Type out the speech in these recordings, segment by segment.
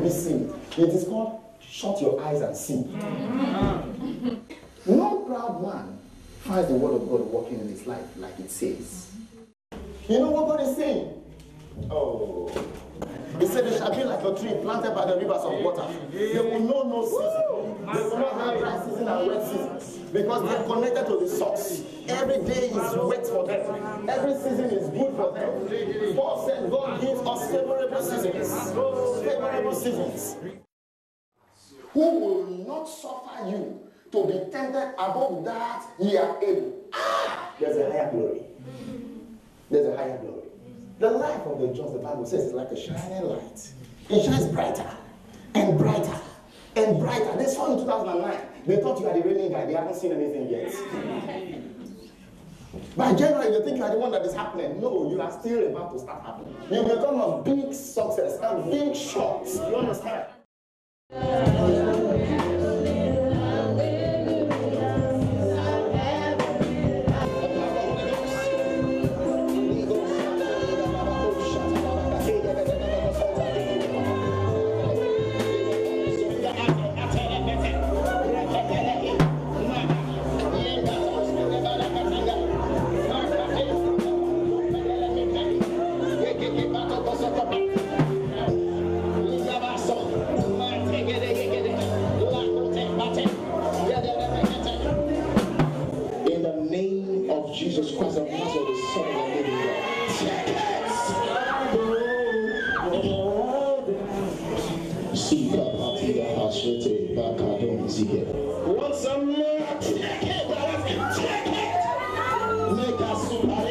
we see it? It is called shut your eyes and see. No proud man finds the word of God working in his life like it says. You know what God is saying? Oh. He said they shall be like a tree planted by the rivers of water. They will know no season. They will not have dry season and wet season. Because they are connected to the source. Every day is wet for them. Every season is good for them. Paul said God gives us favorable seasons. Favorable seasons. Who will not suffer you to be tempted above that ye are able. There's a higher glory. There's a higher glory. The life of the just, the Bible says, is like a shining light. It shines brighter and brighter and brighter. They saw in 2009. They thought you are the reigning guy. They haven't seen anything yet. By January, they think you are the one that is happening. No, you are still about to start happening. You become a big success, a big shot. You understand? Jesus Christ of Nazareth, the Son of the living God. Want some more? Take it, take it. Make us super.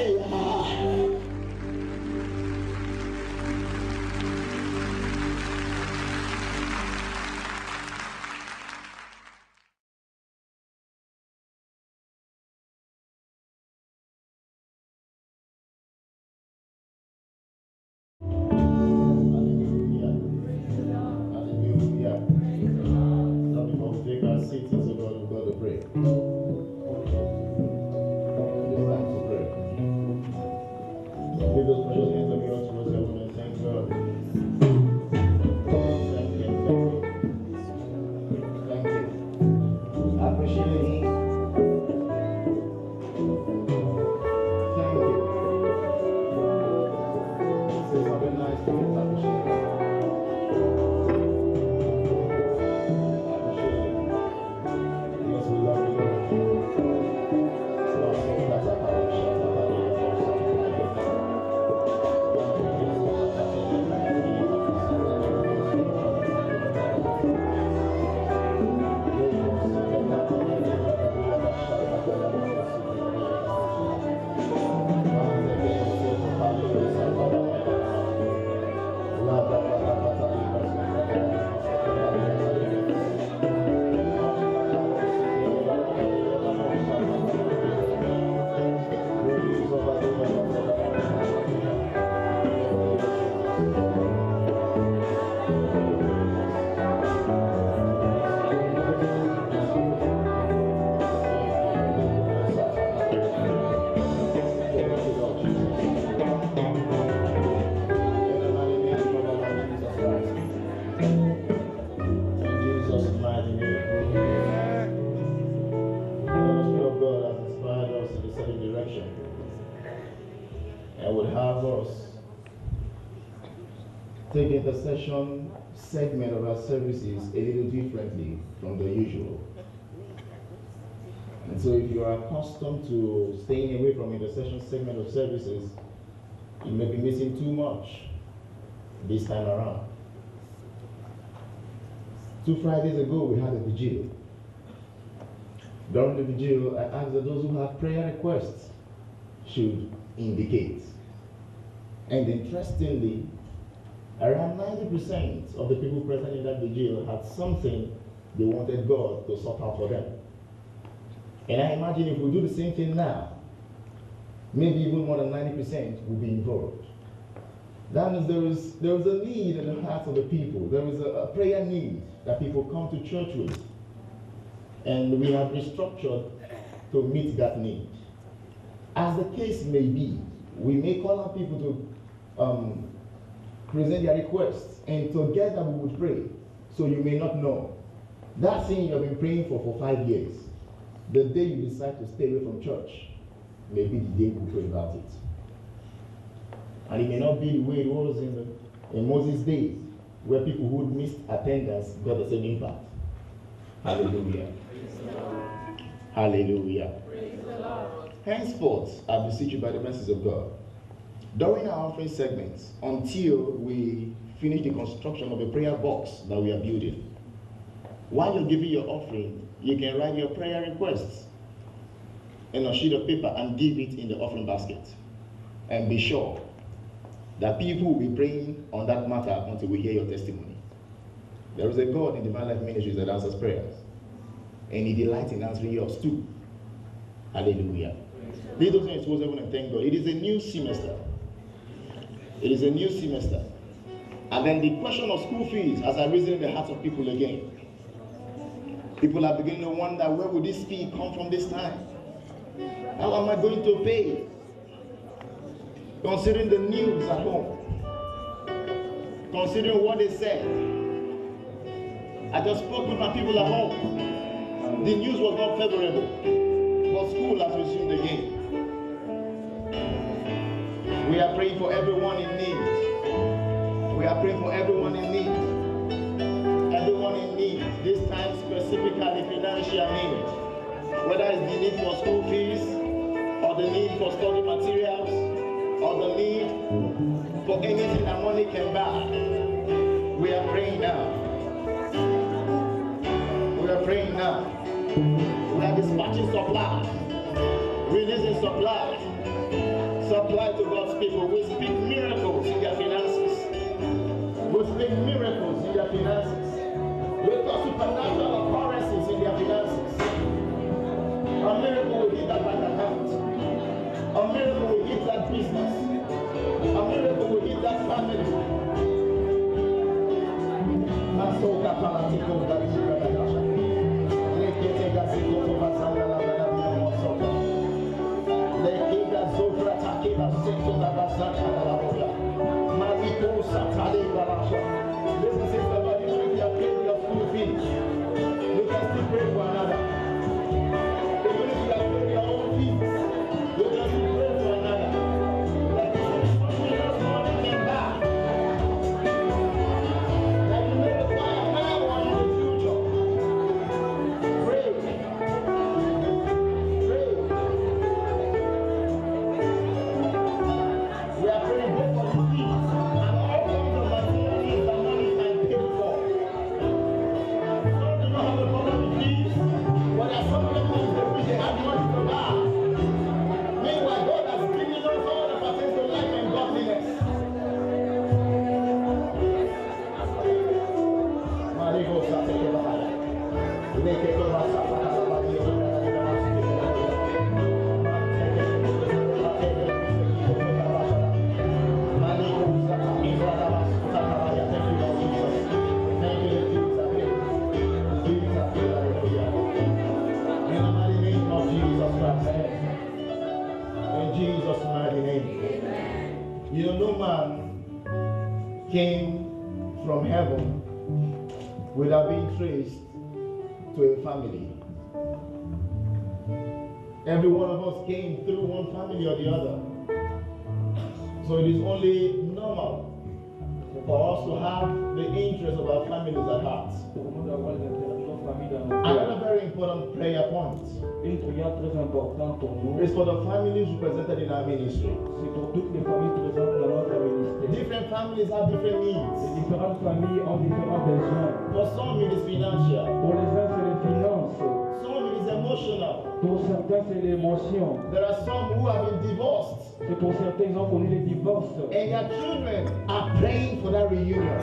Take the intercession segment of our services a little differently from the usual. And so if you are accustomed to staying away from intercession segment of services, you may be missing too much this time around. 2 Fridays ago, we had a vigil. During the vigil, I asked that those who have prayer requests should indicate. And interestingly, around 90% of the people present in that vigil had something they wanted God to sort out for them. And I imagine if we do the same thing now, maybe even more than 90% will be involved. That means there is a need in the hearts of the people. There is a prayer need that people come to church with. And we have restructured to meet that need. As the case may be, we may call on people to present their requests, and together we would pray. So you may not know. That thing you have been praying for 5 years, the day you decide to stay away from church, maybe the day we pray about it. And it may not be the way it was in Moses' days, where people who missed attendance got the same impact. Hallelujah. Hallelujah. Henceforth, I beseech you by the mercies of God, during our offering segments, until we finish the construction of a prayer box that we are building, while you're giving your offering, you can write your prayer requests in a sheet of paper and give it in the offering basket. And be sure that people will be praying on that matter until we hear your testimony. There is a God in Divine Life Ministries that answers prayers, and He delights in answering yours too. Hallelujah. These things are supposed to thank God. It is a new semester. It is a new semester. And then the question of school fees has arisen in the hearts of people again. People are beginning to wonder, where will this fee come from this time? How am I going to pay? Considering the news at home, considering what they said. I just spoke with my people at home. The news was not favorable, but school has resumed again. We are praying for everyone in need. We are praying for everyone in need. Everyone in need, this time specifically financial need. Whether it's the need for school fees, or the need for study materials, or the need for anything that money can buy. We are praying now. We are praying now. We are dispatching supplies, releasing supplies. Supply to God's people. We speak miracles in their finances. We speak miracles in their finances. We call supernatural occurrences in their finances. A miracle will hit that bank account. A miracle will hit that business. A miracle will hit that family. Listen, sister, but even if you are paying your school fees, you can still pray for another. Even if you are paying your own fees, you can still pray for another. Like you money can buy. Like you may require power in the future. Pray. Pray. We are praying both for the fees and all kinds of material needs that money can pay for. Some do not have a problem with fees, but there are some of them who wish they had money to buy. Meanwhile, God has given us all that pertains to life and godliness. In Jesus' mighty name. You know, no man came from heaven without being traced to a family. Every one of us came through one family or the other. So it is only normal for us to have the interest of our families at heart. Another very important prayer point Une prière très importante pour nous, is for the families represented in our ministry. c'est pour toutes les familles présentes dans notre ministère. Different families have different Les needs. différentes familles ont différents besoins. For some it is financial, Pour les uns, c'est les finances. some it is emotional. Pour certains, c'est l'émotion. There are some who have been divorced Et pour certains, ils ont connu les divorces. and their children are praying for that reunion.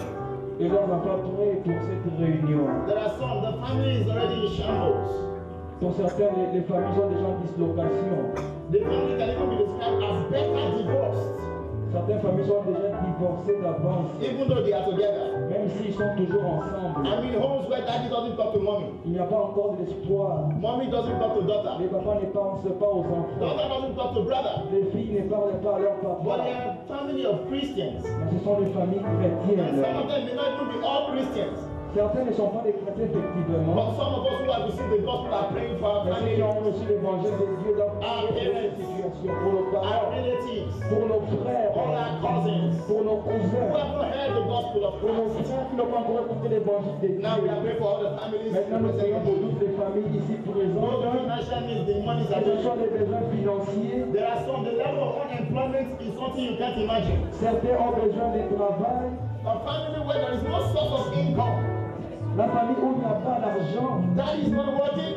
Et leurs enfants prient pour cette réunion. There are some, the family is already in shambles. Pour certains, les familles sont déjà en dislocation. The family can even be described as better divorced Certaines familles sont déjà divorcées d'avance, even though they are together. même s'ils sont toujours ensemble. I mean, homes where daddy doesn't talk to mommy, Il n'y a pas encore de l'espoir. mommy doesn't talk to daughter, Les papas ne parlent pas aux enfants. daughter doesn't talk to brother. Les filles ne parlent pas à leur But papa. they are a family of Christians. Mais ce sont des familles And chrétiennes. some of them may not even be all Christians. Certains ne sont pas des chrétiens, effectivement. But some of us who have received the gospel are praying for our Mais ceux qui family, ont reçu l'évangile de Dieu dans our cette parents, situation, pour nos our parents, relatives, pour nos frères, all our cousins pour nos who cousins, have not heard the gospel of pour nos Christ. frères qui n'ont pas encore écouté l'évangile de Now we are Dieu. praying for all the families Maintenant, nous prions pour represented. toutes les familles ici Those présentes. financial needs, the monies are Que ce soit there. des besoins financiers, There are some, the level of unemployment is something you can't imagine. certains ont besoin de travail. A family where there is no source of income, La famille où il n'y a pas d'argent, daddy is not working,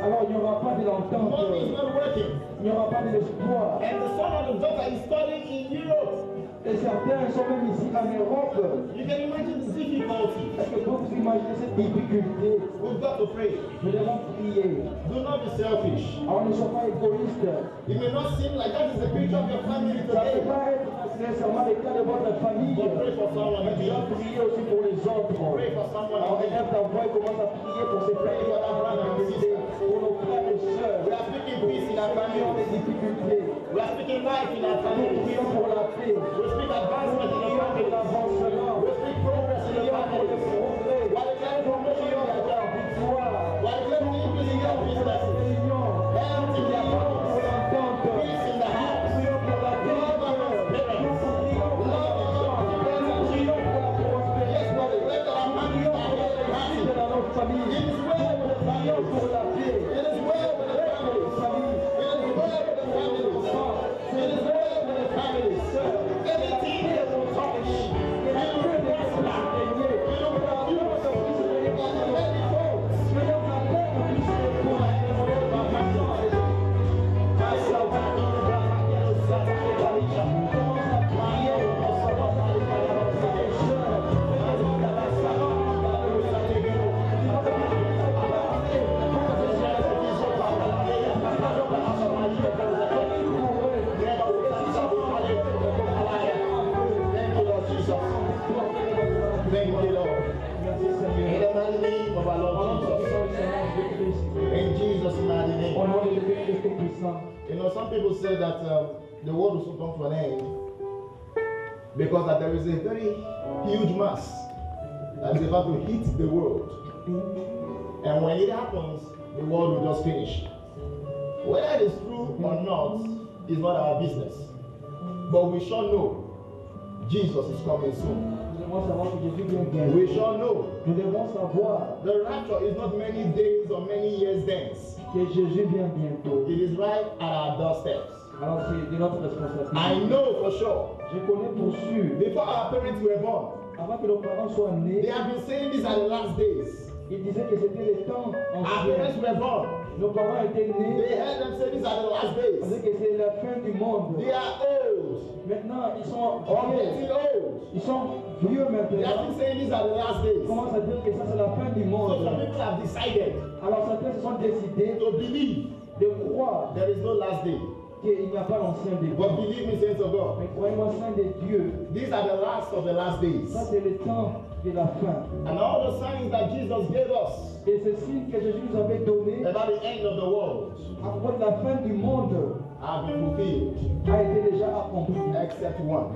alors il n'y aura pas de l'entente, mommy is not working, il n'y aura pas de l'espoir. and the son or the daughter is studying in Europe. Et certains sont même ici en Europe. You can imagine the difficulty. Est-ce que vous imaginez cette difficulté? We've got to pray. Nous devons prier. Do not be selfish. Alors ne sois pas égoïste. It may not seem like that is the picture of your family Ça ne today, peut pas être nécessairement le cas de votre famille. but pray for someone Mais in tu dois need. prier aussi pour les autres. Pray for someone Alors in need. élève ta voix et commence à prier pour ces frères et pour nos frères et sœurs. We are speaking peace in our Qui ont des family. difficultés. We are speaking life in our Nous family. prions pour la paix. We speak advancement in the Prions pour family. l'avancement. We speak progress in the Prions pour le family. progrès. We are declaring promotion in Prions their pour la job. victoire. We are declaring increase in their businesses. Prions Health in their pour bodies. l'entente. Peace in the house. Prions pour la paix. Love amongst parents. Prions pour la prospérité. Yes, Lord, let our families are Prions well and happy. dans notre famille. It is well with the Prions families. pour la paix. It is well with the families. It is well with the families. It is well with the families. Anything that will touch, it will prosper. It will produce. It will many folds. Thank you, Lord. In the mighty name of our Lord Jesus. In Jesus' mighty name. You know, some people say that the world will soon come to an end because that there is a very huge mass that is about to hit the world. And when it happens, the world will just finish. Whether it is true or not is not our business. But we shall know Jesus is coming soon. We shall know Nous devons savoir the rapture is not many days or many years thence. que Jésus vient bientôt. It is right at our doorsteps. Alors c'est de notre responsabilité. I know for sure. Je connais pour sûr, Before our parents were born, avant que nos parents soient they nés, have been saying these are the last days. ils disaient que c'était les temps Our parents anciens. were born. Nos parents étaient nés, They heard them say these are the last ils disaient days. que c'est la fin du monde. They are old Maintenant, ils sont or vieux. getting old. Ils sont vieux They have maintenant. been saying these are the last days. Ils commencent à dire que ça c'est la fin du So monde. some people have decided Alors certains se sont décidés to believe de croire there is no last day. qu'il n'y a pas l'ancien de Dieu. But believe me, saints of God, Mais croyez-moi, Saint de Dieu, these are the last of the last days. ça c'est le temps de la fin. And all the signs that Jesus gave us Et ce signe que Jésus nous avait donné about the end of the world à propos de la fin du monde have been fulfilled, a été déjà accompli, except one.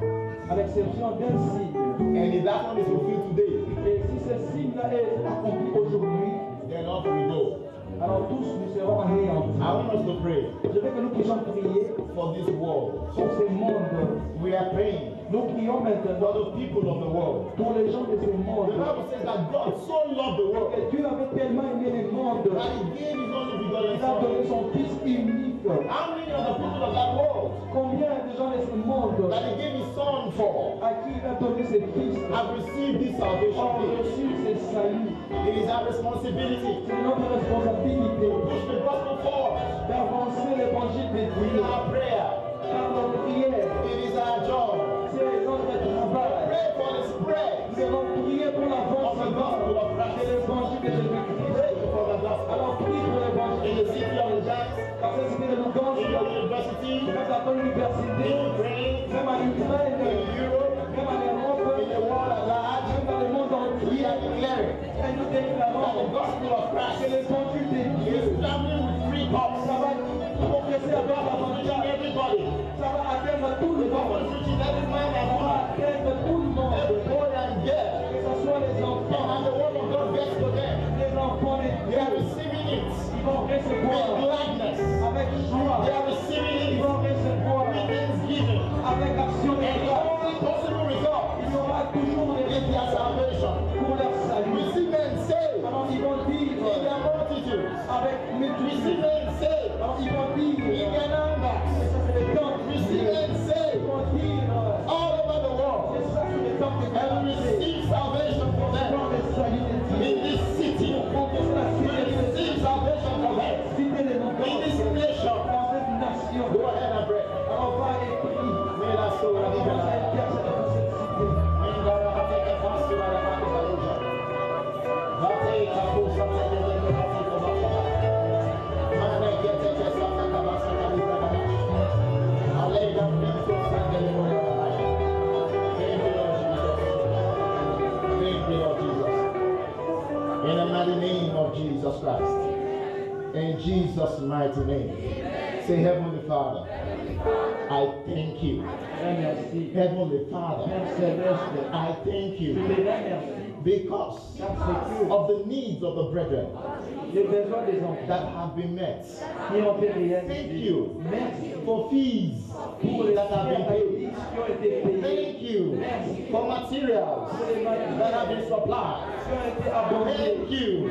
à l'exception d'un signe. And if that one is fulfilled today, Et si ce signe-là est accompli aujourd'hui, then off we go. alors tous nous serons anéantis. I want us to pray Je veux que nous puissions prier for this world. pour ce monde. We are praying Nous prions for maintenant the people of the world. pour les gens de ce The monde. Bible says that God so loved the world Et Dieu avait tellement aimé le monde, that He gave His only begotten il a donné Son. son Fils unique. How many of the people of that world Combien de gens de ce monde that He gave His Son for à qui il a donné ses fils have received this salvation ont gift? reçu ce salut? It is our responsibility C'est notre responsabilité to push the gospel forward d'avancer l'évangile de with Dieu our prayer. par nos prières. It is our job. C'est notre travail. Pray for the spread Nous devons prier pour l'avancement de l'évangile de Jésus-Christ. Pray for the gospel. Alors prie pour In l'évangile. the city of the giants, Dans cette cité de Lugansk, in your university, dans ton université, be praying même en Ukraine, in Europe, même en Europe, in the world at large, même dans le monde we entier. are declaring Et nous that the déclarons gospel of que Christ l'évangile de Dieu, is traveling with free cups. ça va progresser avec l'avantage. Everybody. Ça va atteindre tout le The gospel monde. is reaching every man and Ça va woman, atteindre tout le monde. every boy and girl. Que ce soit les enfants, And the word of God gets to them. les enfants, They les are receiving it ils vont with recevoir gladness. avec joie. They are receiving Ils it vont recevoir with thanksgiving. avec action de And the grâce. only possible result Il y aura toujours des is their salvation. pour leur We salut. see men saved Alors ils vont in vivre their multitudes. avec We see multitude. men saved Alors ils vont vivre. in their numbers. Et ça c'est le temps We de see Dieu. men Ils saved vont vivre. all over the world. Et ça c'est le temps de And we receive salvation for them dans le salut de Dieu. in this city. Pour que cela We suive receive salvation for them citer les noms in this dans nation. cette nation. Go ahead and pray. Alors va et prie. May that soul On be va alive. exercer dans cette cité. May God have taken us to our Hallelujah. Vate kapusa tegele vate kabasha. Mane kete kesa kabasa kabisa. Alega biso sangele moya. Thank you, Lord Jesus. Thank you, Lord Jesus. In the mighty name of Jesus Christ. In Jesus' mighty name. Say, Heavenly Father, I thank you. Merci. Heavenly Father, Père céleste, I thank je you te remercie. because of the needs of the brethren Les besoins des enfants that have been met. qui ont été Thank réalisés. you Merci for fees pour les that have been paid. qui ont été payés. Thank you for materials Pour les matériels that have been supplied. qui ont été abondés. Thank you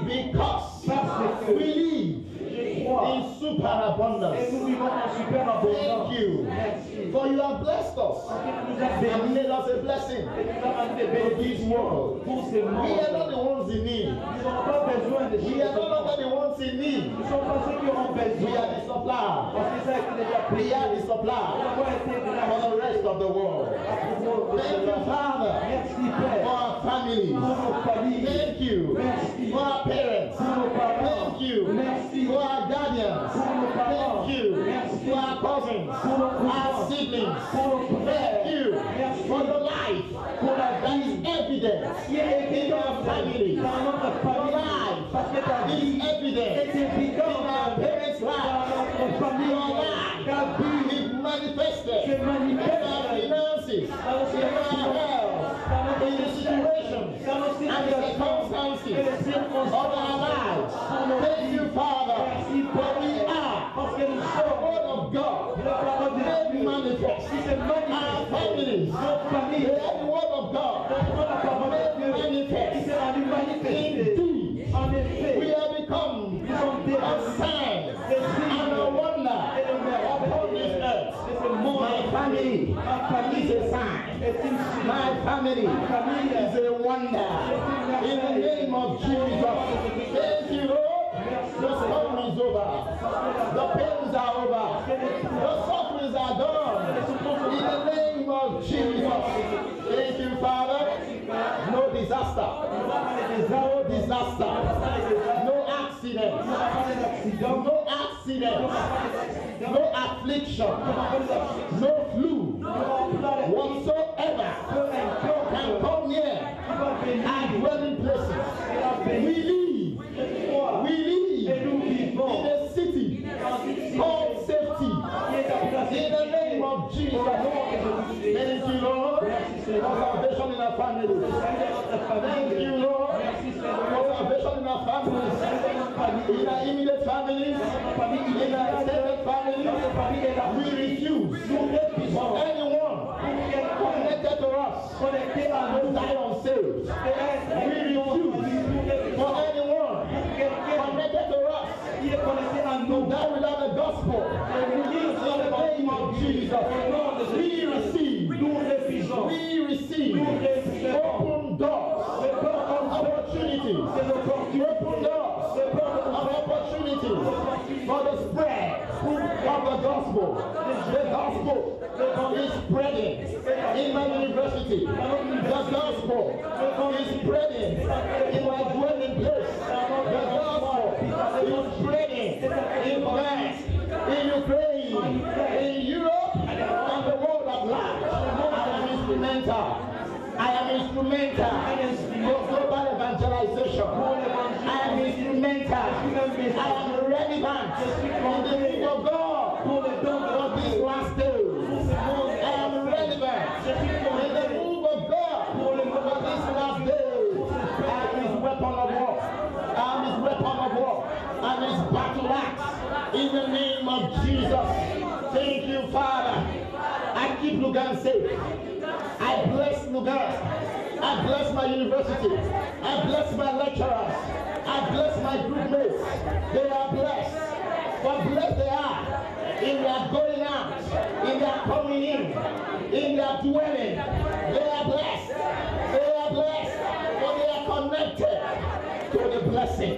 because Parce que we live je crois in superabundance. et nous vivons en super abondance. Thank you Merci. for you have blessed us Parce que tu nous as and bénis made us a blessing et tu nous as amené des to this bénédictions world. pour ce monde. We are not the ones in need. Nous n'avons pas besoin de We are no longer the ones in need. Nous ne sommes pas ceux qui auront We besoin. are the supplier. Parce que ça a été déjà We payé. are the supplier Nous avons été for the rest of the world. Thank you, Father, Merci for Père. our families. Pour nos familles. Thank you Merci. for our parents. Pour nos parents. Thank you Merci. for our guardians. Pour nos parents. Thank you Merci. for our cousins, Pour nos our cousins. siblings. Pour nos frères. Thank you Merci. for the life Pour la that vie is evident qui est in évidente our families. dans notre Your famille. life Parce que ta is vie evident est évidente in our parents' dans lives. notre famille. Your life Ta vie is manifested se in our manifeste finances, dans nos in our health, in the situations dans nos and the circumstances et les circonstances of our lives. Thank you, Father, Merci, for we are parce que nous the sommes word of God la parole de made Dieu manifest. qui se Our manifeste. families, Notre they famille, are the word of God dans la parole de Dieu made qui manifest. s'est rendue manifestée. Indeed, En effet, we have become nous sommes des a sign des and signes a wonder et de upon this merveilles earth. de ce monde. My family Ma famille is a sign. est une signe. My family is a wonder. In the name of Jesus. Thank you, Lord. The storm is over. The pains are over. The sufferings are done. In the name of Jesus. Thank you, Father. No disaster. No disaster. No accident. No accident. No affliction. No flu whatsoever can come near our dwelling places. We live in a city called safety. In the name of Jesus. Thank you, Lord, for salvation in our families. Thank you, Lord, for salvation in our families. In our immediate families, in our extended families, we refuse for anyone connected to us to die unsaved. We refuse for anyone connected to us to die without the gospel. In the name of Jesus, we receive open doors of opportunities, open doors of opportunities for the spread of the gospel. The gospel is spreading in my university. The gospel is spreading in my dwelling place. The gospel is spreading in France, in Ukraine, in Europe, and the world instrumental. I am instrumental for global evangelization. I am instrumental. I am relevant in the move of God for these last days. I am relevant in the move of God for these last days. I am his weapon of war. I am his weapon of war. I am his battle axe in the name of Jesus. Thank you, Father. I keep Lugan safe. I bless Lugan. I bless my university. I bless my lecturers. I bless my group mates. They are blessed. For blessed they are in their going out, in their coming in their dwelling. They are blessed. They are blessed. For they are connected to the blessing.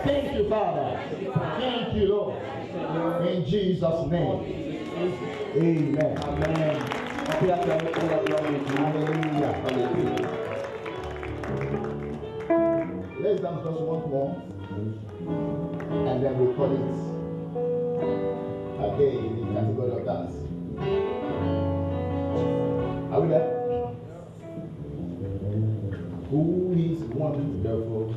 Thank you, Father. Thank you, Lord. In Jesus' name. Amen. Amen. Hallelujah. Hallelujah. Let's dance just once more. And then we call it again in the category of dance. Are we there? Who is wonderful?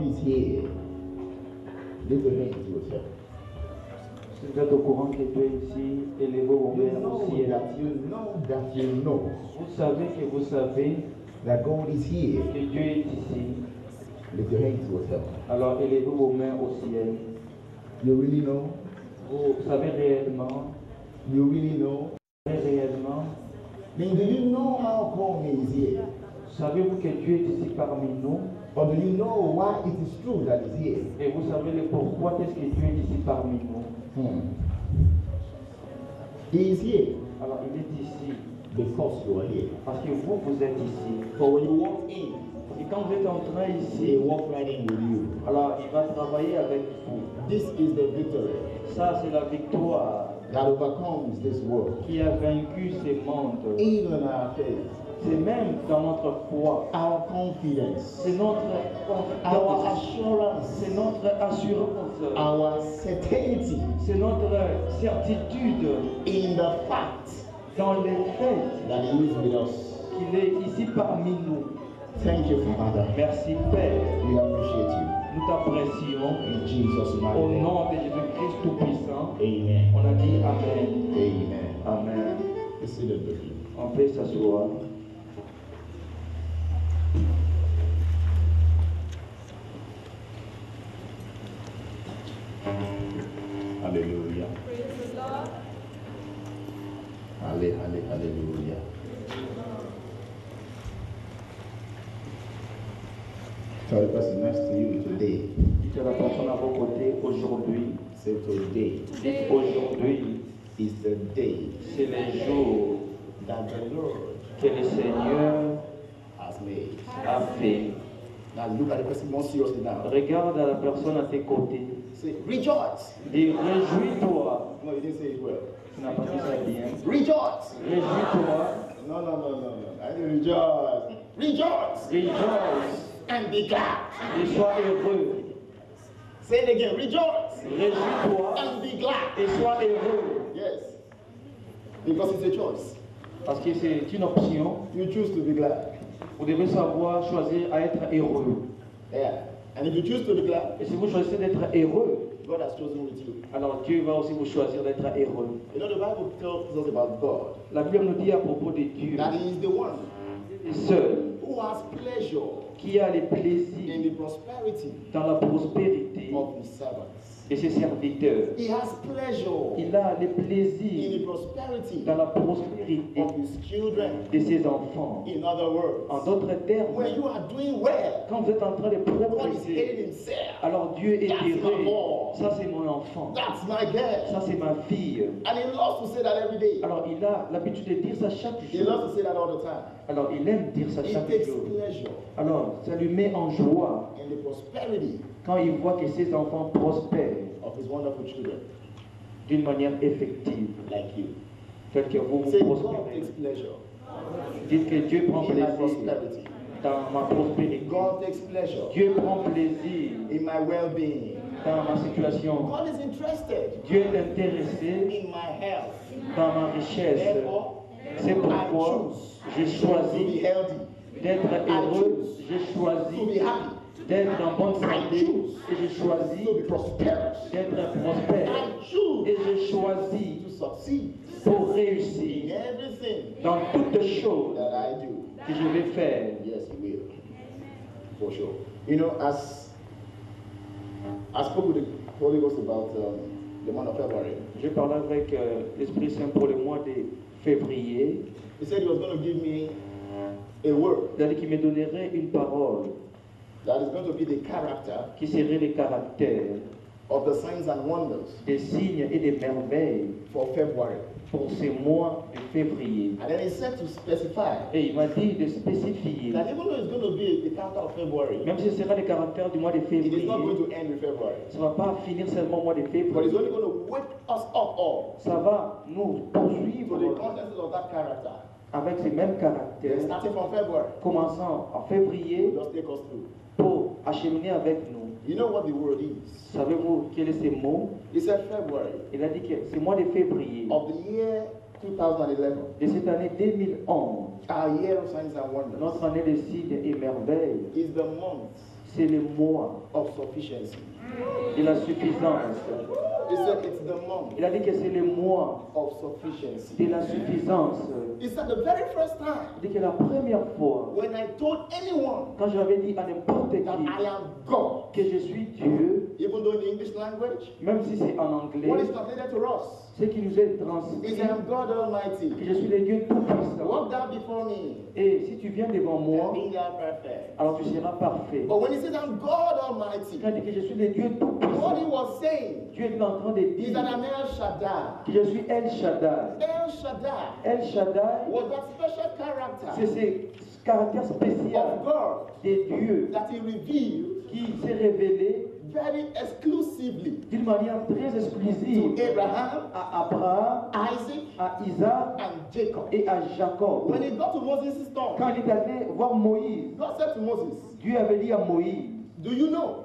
is here, lift your hands towards heaven. Si vous êtes au courant que Dieu est ici, élevez vos You mains know au ciel. that you know Vous savez que vous savez that God is here. que Dieu est ici. Lift your hands towards heaven. Alors élevez vos mains au ciel. You really know? Vous savez réellement, You really know? réellement. Then do you know how come He is here? Savez-vous que Dieu est ici parmi nous? Or do you know why it is true that He's here? Et vous savez le pourquoi est-ce que Dieu est ici parmi nous? He is here Alors il est ici because you are here. parce que vous, vous êtes ici. For when you walk in, Et quand vous êtes entré He ici, walk right in with you. alors il va travailler avec vous. This is the victory Ça, c'est la victoire that overcomes this world. qui a vaincu ces mondes. Even our faith, C'est même dans notre foi. our confidence, C'est notre our confiance. assurance, C'est notre assurance. our certainty C'est notre certitude in the fact dans les faits that He is with us. qu'il est ici parmi nous. Thank you, Father. Merci Père. We appreciate you. Nous t'apprécions. In Jesus' mighty Au name. nom de Jésus-Christ Tout-Puissant, Amen. on a dit Amen. Amen. Amen. Be seated with you. On peut s'asseoir. Hallelujah. Hallelujah. Tell the person next to you today. Dites à la personne à vos côtés, aujourd'hui, Say today dites aujourd'hui, is the day c'est le jour that the Lord que le Seigneur has made. a fait. Now look at the person more seriously now. Regarde à la personne à tes côtés. Say rejoice. Dis, réjouis-toi. No, you didn't say it well. Tu n'as pas dit ça bien. Rejoice. Réjouis-toi. No. I didn't rejoice. Rejoice Rejoice. and be glad. Et sois heureux. Say it again. Rejoice Réjouis-toi. and be glad. Et sois heureux. Yes. Because it's a choice. Parce que c'est une option. You choose to be glad. Vous devez savoir choisir à être heureux. Yeah. And if you choose to be glad, Et si vous choisissez d'être heureux, God has chosen with you. alors Dieu va aussi vous choisir d'être heureux. You know, the Bible tells us about God La Bible nous dit à propos de Dieu, that He is the one seul, who has pleasure qui a les in plaisirs the prosperity dans la prospérité of His servants. de ses serviteurs. He has pleasure Il a les in plaisirs the prosperity dans la prospérité of His children. de ses enfants. In other words, En d'autres termes, when you are doing well, quand vous êtes en train de God is progresser, hating Himself. alors Dieu est That's my heureux. boy. Ça c'est mon enfant. That's my girl. Ça c'est ma fille. And He loves to say that every day. Alors il a l'habitude de dire ça chaque He jour. loves to say that all the time. Alors il aime dire ça He chaque takes jour. pleasure Alors ça lui met en joie in the prosperity quand il voit que ses enfants prospèrent of His wonderful children, d'une manière effective, like you. tel que vous Say, God prospérez. takes pleasure Dites que Dieu prend in my plaisir prosperity. dans ma prospérité. God takes pleasure Dieu prend plaisir in my well-being. dans ma situation. God is interested Dieu est intéressé in my health. dans ma richesse. Therefore, C'est pourquoi j'ai to be choisi healthy, d'être heureux. J'ai to be choisi happy, d'être en bonne santé. Et j'ai choisi to be prosperous. d'être prospère. I choose Et j'ai choisi to succeed pour in réussir everything dans toutes choses that I do. que je vais faire. Yes, He will, for sure. You know, as I spoke with the Holy Ghost about the month of February, J'ai parlé avec l'Esprit Saint pour le mois de février. He said He was going to give me a word Il a dit qu'il me donnerait une parole that is going to be the character qui serait le caractère of the signs and wonders des signes et des merveilles for February. pour ce mois de février. And then He said to specify Et il m'a dit de spécifier, that even though it's going to be the character of February, même si ce sera le caractère du mois de it is février, not going to end with February. ça ne va pas finir seulement au mois de But février. it's only going to wake us up all Ça va nous to poursuivre the consciousness of that character. avec ces mêmes Then caractères, starting from February, commençant en février just take us through. pour acheminer avec nous. You know what the word is? Savez-vous quel est ce mot? He said February Il a dit que ce mois de février of the year 2011, de cette année 2011, our year of signs and wonders, notre année de signes et merveilles, is the month c'est le mois of sufficiency. de la suffisance. He said it's the month Il a dit que c'est le mois of sufficiency. de la suffisance. He said the very first time Il dit que la première fois, when I told anyone quand j'avais dit à n'importe that qui I am God, que je suis Dieu, even though in the English language, même si c'est en what anglais, is translated to us ce qui nous est is transmis, I am God Almighty. que je suis le Dieu Tout-Puissant. Walk down before me Et si tu viens devant moi, and be thou perfect. alors tu seras parfait. But when he says I'm God Almighty, Quand il dit que je suis le Dieu what he Tout-Puissant, was saying Dieu est en train de is that dire I'm El Shaddai. que je suis El Shaddai. El Shaddai El Shaddai, was that special c'est character ce caractère of spécial God des dieux that he revealed qui s'est révélé very exclusively d'une manière très to exclusive Abraham, à Abraham, Isaac, à Isaac and Jacob. et à Jacob. When he got to Moses' tomb, Quand il est allé voir Moïse, God said to Moses, Dieu avait dit à Moïse, do you know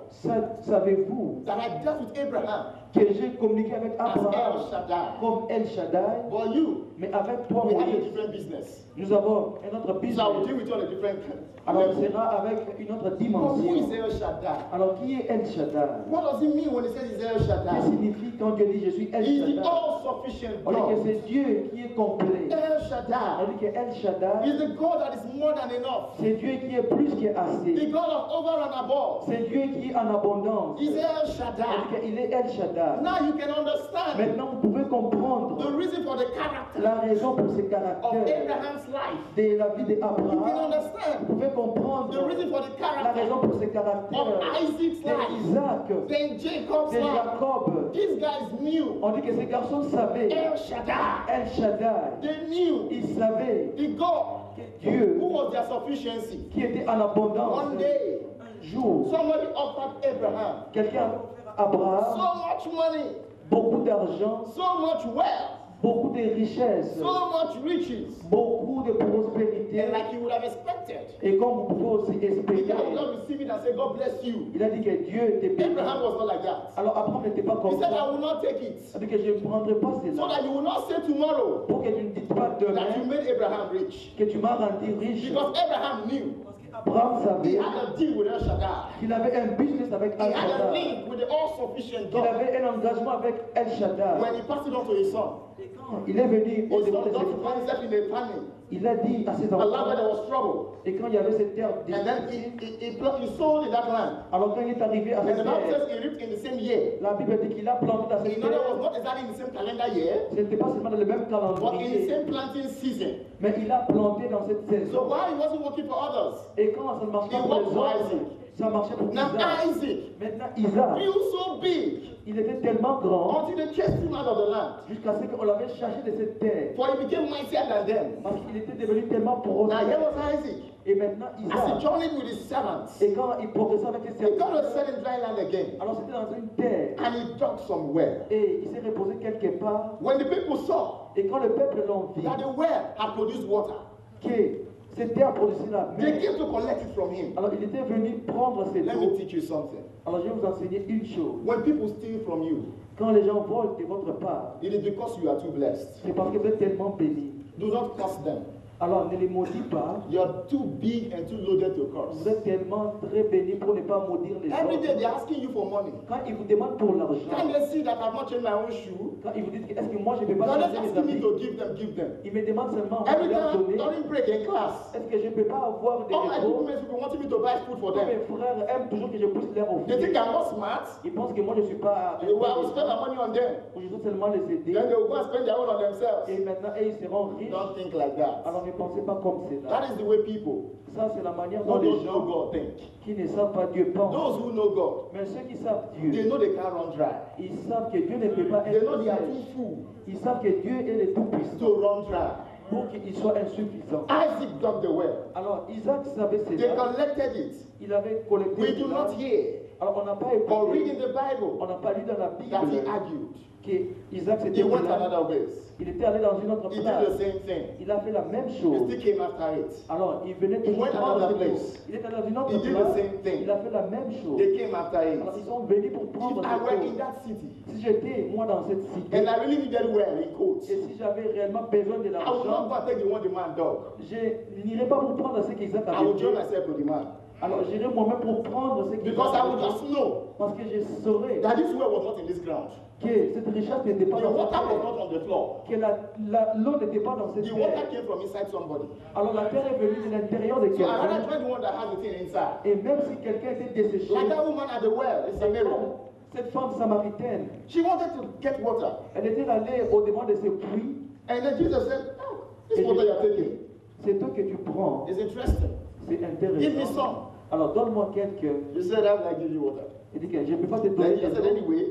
savez-vous that I dealt with Abraham que j'ai communiqué avec as El Abraham Shaddai? comme El Shaddai, But you, mais avec toi we have a Moïse, different business. nous avons un autre So I will business. deal with you on a different Alors level. ce sera avec une autre But who dimension. is El Shaddai? Alors qui est El Shaddai? What does it mean when he says he's El Qu'est-ce que Shaddai? signifie quand Dieu dit je suis El He's the Shaddai? all-sufficient On dit que God. c'est Dieu qui est complet. El On Shaddai dit que El Shaddai, is the God that is more than enough. c'est Dieu qui est plus The qu'assez. God of over and above. C'est Dieu qui est en abondance. He's El On dit Shaddai. qu'il est El Shaddai. Now you can understand Maintenant, vous pouvez comprendre the reason for the character la raison pour ce of caractère Abraham's life. de la vie You can d'Abraham. Vous understand pouvez the comprendre reason for the la character raison pour ce caractère of Isaac's life, d'Isaac, then Jacob's de life. Jacob. These guys knew On dit que ces garçons savaient El Shaddai. El Shaddai. They knew Ils savaient the God que Dieu, who was their sufficiency. qui était en abondance, One day, un jour, somebody offered Abraham quelqu'un a offert à so Abraham much money, beaucoup d'argent, so much wealth, beaucoup de richesses, so much riches, beaucoup de prospérité. and like you would have expected. Et comme vous pouvez aussi The espérer, guy would not receive it and say, God bless you. il a dit que Dieu était béni. Abraham was not like that. Alors Abraham n'était pas He comme said, I ça. will not take it. Il a dit que je ne prendrai pas So cela. that you will not say tomorrow Pour que tu ne dises pas that you demain made Abraham rich. que tu m'as rendu riche. Because Abraham knew Abraham he savait had a deal with El Shaddai. qu'il avait un business avec He El had a Shaddai, link with the all-sufficient qu'il God. avait un engagement avec El Shaddai. When he passed it on to his son, Et quand il est venu au his devant son de got ses to find frères, himself in a famine. il a dit à ses A land where enfants, there was trouble. et quand il y avait cette terre And then he sold in that land. alors quand il est arrivé à And cette the Bible terre, says he reaped in the same year. la Bible dit qu'il a planté dans cette In other words, terre. not exactly in the same calendar year, Ce n'était pas seulement dans le même but in the calendrier, same planting season. mais il a planté dans cette So saison. while he wasn't working for others, Et quand ça ne marche he pas pour worked les for autres, Isaac. ça marchait pour Now Isaac. Isaac Maintenant, Isaac, grew so big il était tellement grand until they chased him out of the land. jusqu'à ce qu'on l'avait chargé de cette terre. For he became mightier than them. Parce qu'il était devenu tellement Now here prospère. was Isaac. Et maintenant, As he Isaac, journeyed with his servants, et quand il progressait avec ses they got to serviteurs, set in dry land again. alors c'était dans une terre. And he dug some well. Et il s'est reposé quelque part. When the people saw Et quand le peuple l'ont vu, that the well had produced water, que cette terre produisait la they mer, came to collect it from him. alors il était venu prendre cette Let me eau. teach you something. Alors je vais vous enseigner une chose. When people steal from you, Quand les gens volent de votre part, it is because you are too blessed. c'est parce que vous êtes tellement bénis. Do not curse them. Alors ne les maudis pas. You are too big and too loaded to Vous curse. êtes tellement très bénis pour ne pas maudire les Every day autres. they're asking you for money. Quand ils vous demandent pour l'argent, Can they see that I've not changed my own shoe? quand ils vous disent que est-ce que moi je ne peux pas They're just changer mes asking me habits, to give them, give them. ils me demandent seulement Every de leur time donner. during break in class, Est-ce que je ne peux pas avoir des all my rétros? roommates will be wanting me to buy food for Tous mes them. frères aiment toujours que je puisse leur They think offrir. I'm not smart. Ils pensent que moi je ne suis pas. They will I will spend my money on them. Je dois seulement les aider. Then they will go and spend their own on themselves. Et maintenant, ils seront riches. Don't think like that. Alors ne pensez pas comme cela. That is the way people Ça, c'est la manière who dont les don't know gens God think. qui ne savent pas Dieu pensent. Those who know God, Mais ceux qui savent they Dieu, know they can't run dry. ils savent que Dieu ne peut pas They know être they are seul. too full Ils savent que Dieu est le Tout-Puissant to run dry. pour qu'il soit insuffisant. Isaac dug the well. Alors, Isaac savait They cela. collected it. Il avait collecté We do cela. not hear Alors, on n'a pas or read écouté, in the Bible on n'a pas lu dans la that he Bible argued. que Isaac He s'était went là. another ways. Il était allé dans une autre He did place. the same thing. Il a fait la même He chose. still came after it. Alors, il venait He toujours went prendre another cette place. eau. Il était dans une autre He did the place. same thing. Il a fait la même chose. They came after Alors, ils it. sont venus pour prendre If I cette were in eau. that city Si j'étais, moi, dans cette cité, and I really needed well in quotes, et si j'avais réellement besoin de I would not l'argent, go and take the one the man dog. je n'irais pas pour prendre ce qu'Isaac I avait would fait. join myself to the man. Alors j'irai moi-même pour prendre ce qui Because I would just know parce que je saurais that this well was not in this ground. que cette richesse n'était pas The dans water cette was terre, not on the floor. que l'eau n'était pas dans cette The water terre. came from inside somebody. Alors la terre est venue de l'intérieur de So I rather quelqu'un. join the one that has the thing inside. Et même si quelqu'un était desséché, Like that woman at the well, it's a miracle. cette femme samaritaine, She wanted to get water. elle était allée au-devant de ce puits. And then Jesus said, oh, this water you're taking C'est toi que tu prends. is interesting. C'est Give me intéressant. some. Alors donne-moi quelques. You said, how will I give you water? Il dit que je ne peux pas te Then donner. Jesus said, anyway,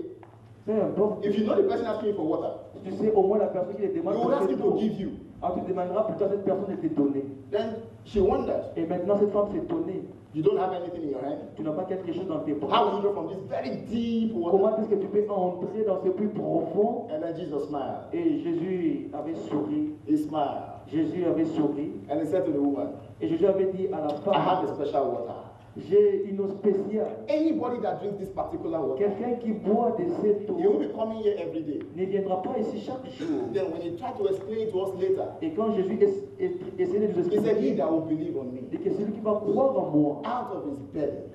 Peu importe. if you know the person asking you for water, Tu sais au moins la personne qui te demande you will ask him to d'eau. give you. Alors tu demanderas plutôt à cette personne de te donner. Then she wondered, Et maintenant cette femme s'est étonnée. you don't have anything in your hand? Tu n'as pas quelque chose dans tes How bras. will you go from this very deep water? Comment est-ce que tu peux entrer dans ce puits profond? And then Jesus smiled. Et Jésus avait souri. He smiled. Jésus avait souri. And he said to the woman, Et Jésus avait dit à la I have femme, a special water. j'ai une eau spéciale. Anybody that drinks this particular water, Quelqu'un qui boit de cette he will eau be coming here every day. ne viendra pas ici chaque jour. Then when he tried to explain it to us later, Et quand Jésus essayait de nous he said, he expliquer, that will believe on me, il dit que celui qui va croire en moi, out of his belly,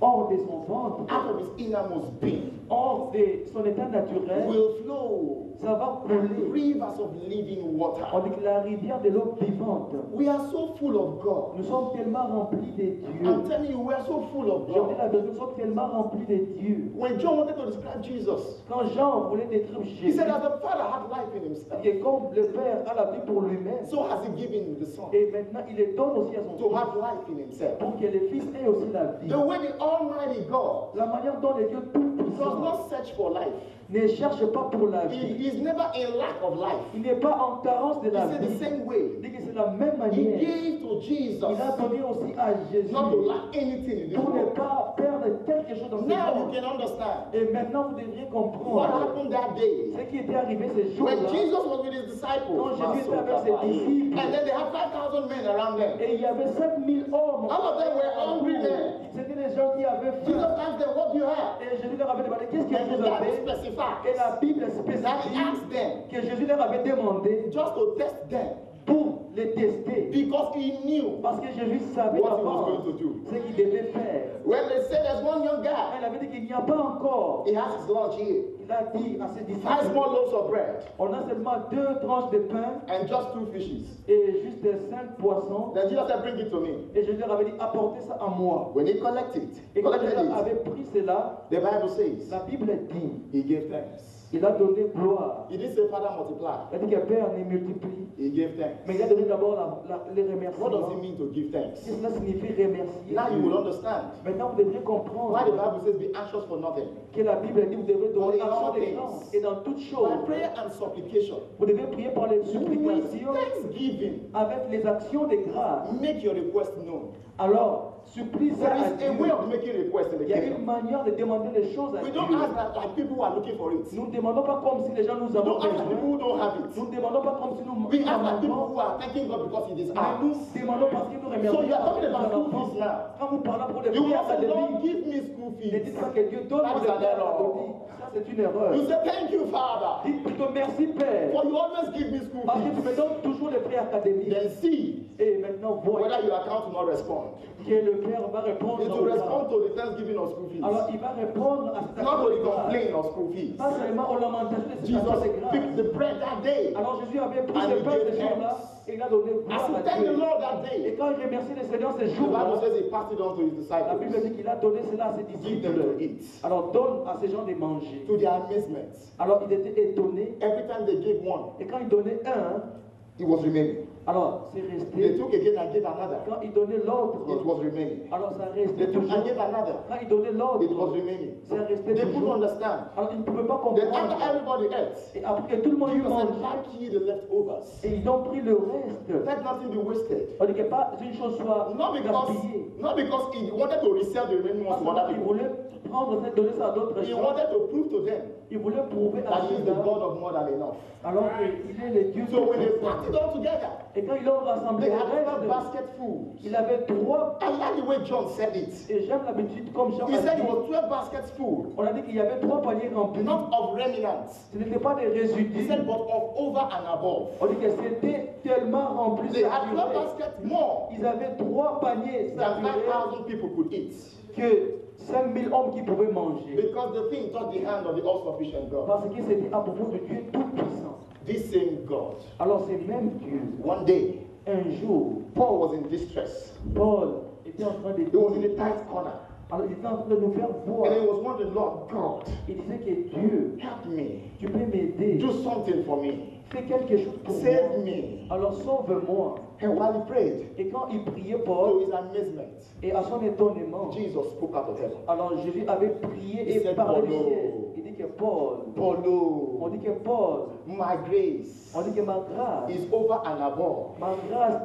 hors de son ventre, out of his innermost being, hors de son état naturel, will flow ça va couler. rivers of living On water. dit que la rivière de l'eau vivante. We are so full of God. Nous sommes tellement remplis de Dieu. I'm telling you, we are so full of Je vous dis God. la vérité, nous sommes tellement remplis de Dieu. When John wanted to describe Jesus, Quand Jean voulait décrire he Jésus, said that the Father had life in himself. et comme le Père a la vie pour lui-même, So has he given the Son et maintenant il le donne aussi à son to Fils, have life in himself. pour que le Fils ait aussi la vie. The way the Almighty God La manière dont le Dieu does Tout-Puissant not search for life. ne cherche pas pour la He vie. is never in lack of life. Il n'est pas en carence de He la said the vie. same way. Il dit que c'est la même He manière. gave to Jesus Il a donné aussi à Jésus not to lack anything in this pour ne world. pas perdre quelque chose dans ce Now you monde. can understand Et maintenant vous devriez what comprendre happened that day. ce qui était arrivé ce When jour-là. Jesus was with his disciples, Quand Jésus était avec ses disciples, and then they had 5,000 men around them. et il y avait 5000 hommes. All of them were hungry men. C'était des gens qui avaient Jesus faim. asked them, what do you have? Et Jésus leur avait demandé qu'est-ce que And the vous Bible avez. specifies Et la Bible that he spécifie asked them que Jésus leur avait demandé just to test them pour les tester. because he knew Parce que Jésus savait what he was d'abord going to do. ce qu'il devait faire. When they said there's one young Quand guy, il avait dit qu'il n'y a pas encore, he has his lunch here. il a dit à ses 5 disciples, small loaves of bread on a seulement 2 tranches de pain and just 2 fishes. et juste 5 poissons. Then Jesus said, bring it to me. Et Jésus leur avait dit, apportez ça à moi. When he collected Et quand Jésus it, avait pris cela, the Bible says la Bible dit, he gave thanks. il a donné gloire. He didn't say, Father, multiply. Il a dit que Père ne multiplie. He gave thanks. Mais il a donné d'abord les What remerciements. does it mean to give thanks? Qu'est-ce que cela signifie remercier Now you Dieu? will understand Maintenant, vous devriez why the comprendre Bible says, be anxious for nothing. que la Bible dit vous devez For donner in action all des things, grâces et dans toutes by choses. prayer and supplication, Vous devez prier par les with supplications thanksgiving, avec les actions de grâce. make your request known. Alors, supplie ça There à is a way Dieu. of making requests in the Il y a une kingdom. manière de demander les choses à We Dieu. don't ask that like people who are looking for it. Nous ne demandons pas comme si les gens nous We avons don't ask people besoin. who don't have it. Nous ne demandons pas comme si nous We ask like people demandons. who are thanking God because it is Mais ours. nous demandons parce que nous So remercions. you are talking parce que about nous school avons. fees now. Quand vous parlez pour les You prix will say, Lord, académiques, give me school ne fees. dites pas que Dieu donne That pour is les an prix error. académiques. Ça, c'est une erreur. You say, thank you, Father, Dites plutôt merci Père. for you always give me school Parce que tu me fees. donnes toujours les prix académiques. Then see Et maintenant, voyez whether your account will not respond. que le Père va répondre. It dans will le respond temps. to the thanksgiving of school fees. Alors, il va répondre à cette Not to the action de grâce. complaint of school fees. Pas seulement aux lamentations de cette Jesus action de grâce. picked the bread that day. Alors Jésus avait pris And le he pain gave ce jour-là thanks. et il a donné As gloire he à thanked the Dieu. Lord that Et day, quand il remercie le Seigneur ce the Bible jour-là, says he passed it on to his la Bible disciples. dit qu'il a donné cela à ses Give them to disciples. eat. Alors donne à ces gens de manger. To their amazement, Alors il était étonné every time they gave one, et quand il donnait un, it was remaining. alors c'est They resté. took again and gave another. Quand il donnait l'autre, It was remaining. alors ça They restait took and toujours. gave another. Quand il donnait It was l'autre, remaining. ça restait They couldn't toujours. understand. Alors ils ne pouvaient pas Then after comprendre. everybody ate, Et après que tout le monde eut Jesus said, mangé, pack ye the leftovers. et ils ont pris le reste. Let nothing be wasted. On dit que pas une chose soit Not because gaspillée. he wanted to resell the remaining ones Parce to other qu'il people. voulait prendre ça et donner ça à d'autres He gens. wanted to prove to them Il voulait prouver à that he is the ceux-là, God of more than enough. alors qu'il est le Dieu So when they tout-puissant. packed it all together, Et quand ils l'ont rassemblé, they le had 12 reste, basket full. il avait 3. I like the way John said it. Et j'aime l'habitude comme Jean He a said dit. it was 12 baskets full, On a dit qu'il y avait 3 paniers remplis. not of remnants. Ce n'était pas des He résidus. said, but of over and above. On dit que c'était tellement rempli. They had 12 saturé. baskets more Ils avaient 3 paniers than saturés 5,000 people could eat. que 5000 hommes qui pouvaient manger. Because the thing touched the hand of the all-sufficient God. Parce que c'était à propos de Dieu tout-puissant. This same God. Alors c'est même Dieu. One day, Un jour, Paul was in distress. Paul était en train de He was in a tight corner. Alors il était en train de nous faire voir. And he was wondering, Lord God, Il disait que Dieu, help me. tu peux m'aider. Do something for me. Fais quelque chose pour Save moi. me. Alors sauve-moi. And while he prayed, Et quand il priait to Paul, his amazement, et à son étonnement, Jesus spoke out of heaven. alors Jésus avait prié He et said, parlé du Paulo. ciel. Il dit que Paul, on Paulo, dit que Paul, my grace on dit que ma grâce is over and above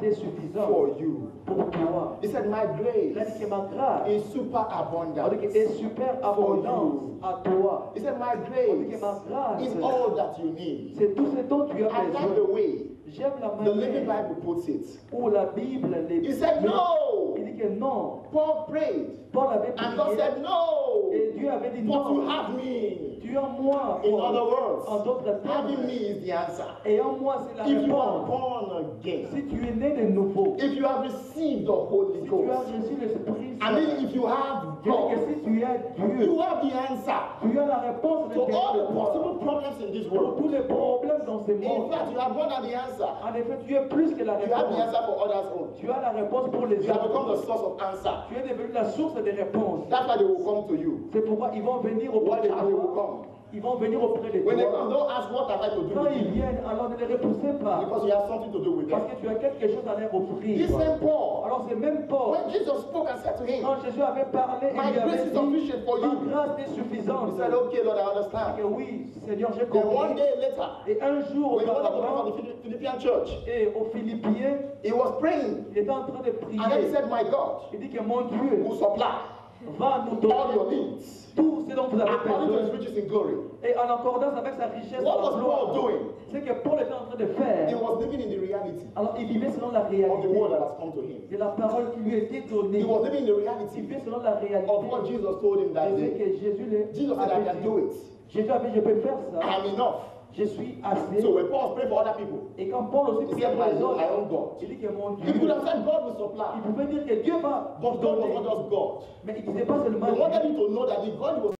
t'est suffisante for you. pour toi. He said, my Il a dit grace que ma grâce, is super on abundant. dit que est super abondance à toi. He said, my On dit que ma grace is grâce, all that you need. c'est tout ce dont tu as I like besoin. the way J'aime la the Living manière Bible puts it. où la Bible les He said, no. Il dit que non. Paul prayed, Paul avait and God prié said, no. et Dieu avait dit But you non. have me. Tu as moi. In Paul. other En words, d'autres having termes, me is the answer. et en moi c'est la If you are réponse. born again, Si tu es né de nouveau, if you have received the Holy si tu as Ghost, reçu l'Esprit I mean, Saint, if you have je dis God, que si tu as Dieu, you have the answer tu as la réponse de to all the Dieu. possible problems in this Pour tous world. les problèmes dans ce In monde. fact, you have more than the answer. En effet, tu es plus que la You have the réponse. answer for others' own. Tu as la réponse pour les You have become the autres. source of answer. Tu es devenu la source des réponses. That's why they will come to you. C'est pourquoi ils vont venir auprès Watch de how they will toi. come. Ils vont venir auprès de When they come, toi. don't ask what have I to do Quand with ils you, viennent, alors ne les repoussez pas. because you have something to do with Parce them. que tu as quelque chose à leur offrir. This same Paul, Alors c'est même Paul. when Jesus spoke and said to him, Quand Jésus avait parlé, my il lui grace avait is dit, sufficient for ma you. grâce est He suffisante. said, okay, Lord, I understand. Que oui, Seigneur, j'ai Then one compris. day later, Et un jour when he wanted to pray auparavant, for the Philippian church, et aux Philippiens, he was praying. il était en train de prier. And then he said, my God Il dit que mon Dieu will supply va nous all your donner needs tout ce dont vous avez according to his besoin. riches in glory. Et en accordance avec sa richesse, What dans la was gloire, Paul doing? c'est que Paul était en train de He faire. was living in the reality Alors il vivait selon la of the réalité word that has come to him. de la parole qui lui était donnée. He was living in the Il reality vivait selon la réalité of what Jesus told him that de ce day. que Jésus Jesus said, I avait can do dit. it. Jésus avait dit, je peux faire ça. I am enough. Je suis assez. So when Paul was praying for other people, Et quand Paul aussi he priait said, pour les my autres, own God. il dit que mon He Dieu, could have said God will il supply. pouvait dire que Dieu va But God was donner. not just God. Mais il ne disait pas seulement He wanted Dieu. you to know that the God was